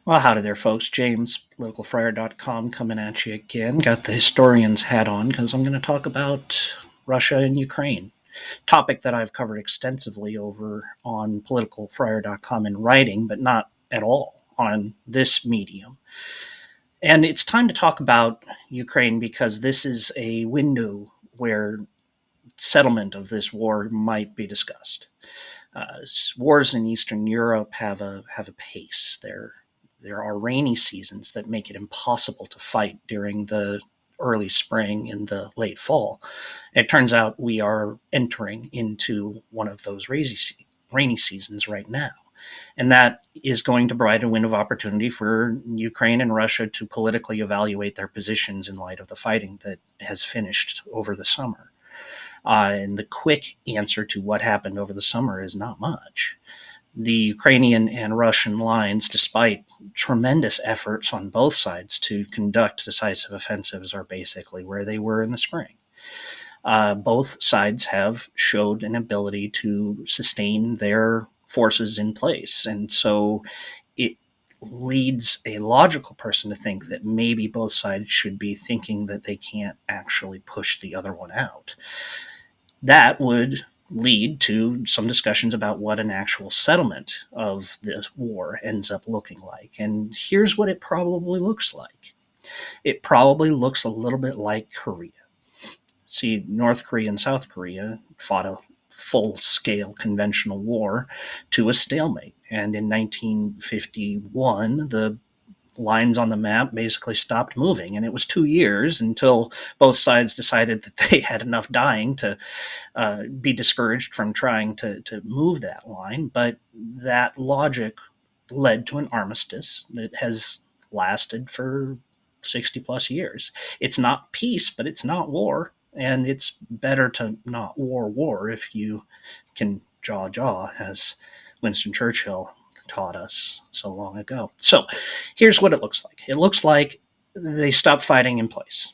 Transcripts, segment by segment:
Well, howdy there, folks. James, politicalfriar.com, coming at you again. Got the historian's hat on because I'm going to talk about Russia and Ukraine. Topic that I've covered extensively over on politicalfriar.com in writing, but not at all on this medium. And it's time to talk about Ukraine because this is a window where settlement of this war might be discussed. Wars in Eastern Europe have a pace. There are rainy seasons that make it impossible to fight during the early spring and the late fall. It turns out we are entering into one of those rainy seasons right now. And that is going to provide a window of opportunity for Ukraine and Russia to politically evaluate their positions in light of the fighting that has finished over the summer. And the quick answer to what happened over the summer is not much. The Ukrainian and Russian lines, despite tremendous efforts on both sides to conduct decisive offensives, are basically where they were in the spring. Both sides have showed an ability to sustain their forces in place. And so it leads a logical person to think that maybe both sides should be thinking that they can't actually push the other one out. That would lead to some discussions about what an actual settlement of the war ends up looking like. And here's what it probably looks like. It probably looks a little bit like Korea. See, North Korea and South Korea fought a full scale conventional war to a stalemate. And in 1951, the lines on the map basically stopped moving. And it was 2 years until both sides decided that they had enough dying to be discouraged from trying to move that line. But that logic led to an armistice that has lasted for 60 plus years. It's not peace, but it's not war. And it's better to not war if you can jaw, as Winston Churchill taught us so long ago. So here's what it looks like. It looks like they stopped fighting in place.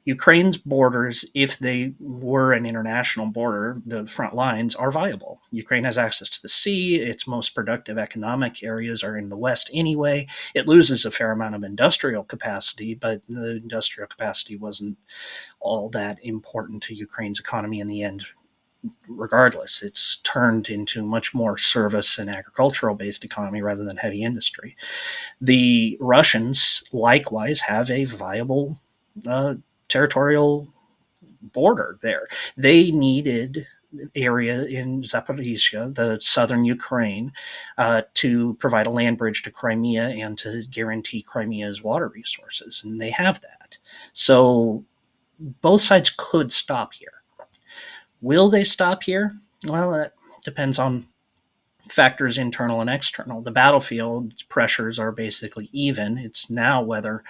Ukraine's borders, if they were an international border, the front lines are viable. Ukraine has access to the sea. Its most productive economic areas are in the west anyway. It loses a fair amount of industrial capacity, but the industrial capacity wasn't all that important to Ukraine's economy in the end. Regardless, it's turned into much more service and agricultural based economy rather than heavy industry. The Russians likewise have a viable uh, territorial border there. They needed area in Zaporizhia, the southern Ukraine, to provide a land bridge to Crimea and to guarantee Crimea's water resources, and they have that. So both sides could stop here. Will they stop here? Well, that depends on factors internal and external. The battlefield pressures are basically even. It's now whether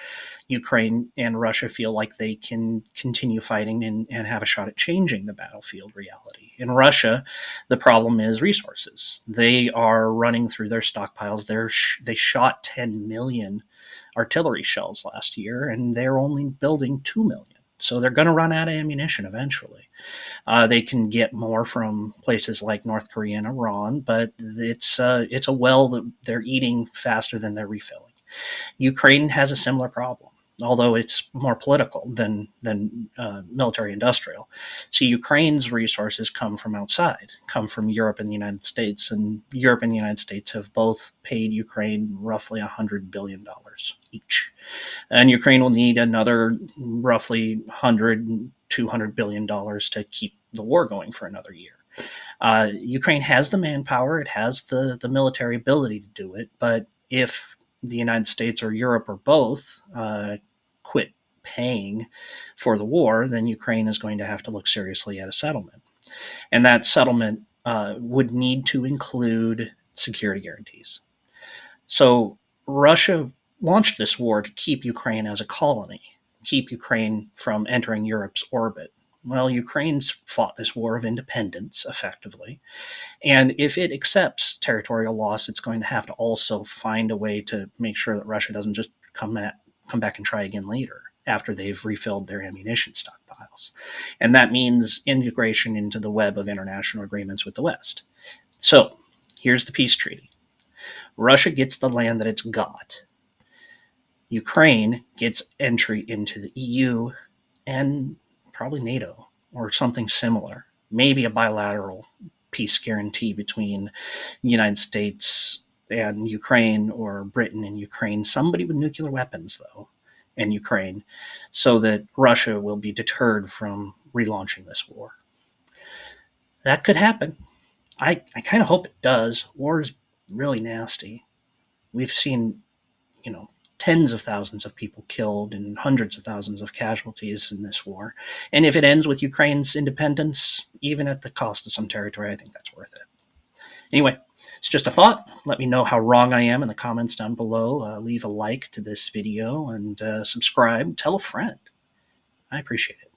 Ukraine and Russia feel like they can continue fighting and have a shot at changing the battlefield reality. In Russia, the problem is resources. They are running through their stockpiles. They shot 10 million artillery shells last year, and they're only building 2 million. So they're going to run out of ammunition eventually. They can get more from places like North Korea and Iran, but it's a well that they're eating faster than they're refilling. Ukraine has a similar problem, although it's more political than military industrial. So Ukraine's resources come from outside, come from Europe and the United States, and Europe and the United States have both paid Ukraine roughly $100 billion each, and Ukraine will need another roughly 100 $200 billion to keep the war going for another year. Ukraine has the manpower, it has the military ability to do it, but if the United States or Europe or both quit paying for the war, then Ukraine is going to have to look seriously at a settlement. And that settlement would need to include security guarantees. So Russia launched this war to keep Ukraine as a colony, keep Ukraine from entering Europe's orbit. Well, Ukraine's fought this war of independence effectively. And if it accepts territorial loss, it's going to have to also find a way to make sure that Russia doesn't just come back and try again later after they've refilled their ammunition stockpiles. And that means integration into the web of international agreements with the West. So here's the peace treaty. Russia gets the land that it's got. Ukraine gets entry into the EU and probably NATO or something similar. Maybe a bilateral peace guarantee between the United States and Ukraine, or Britain and Ukraine. Somebody with nuclear weapons, though, and Ukraine, so that Russia will be deterred from relaunching this war. That could happen. I kind of hope it does. War is really nasty. We've seen, you know, tens of thousands of people killed and hundreds of thousands of casualties in this war. And if it ends with Ukraine's independence, even at the cost of some territory, I think that's worth it. Anyway, it's just a thought. Let me know how wrong I am in the comments down below. Leave a like to this video and subscribe. Tell a friend. I appreciate it.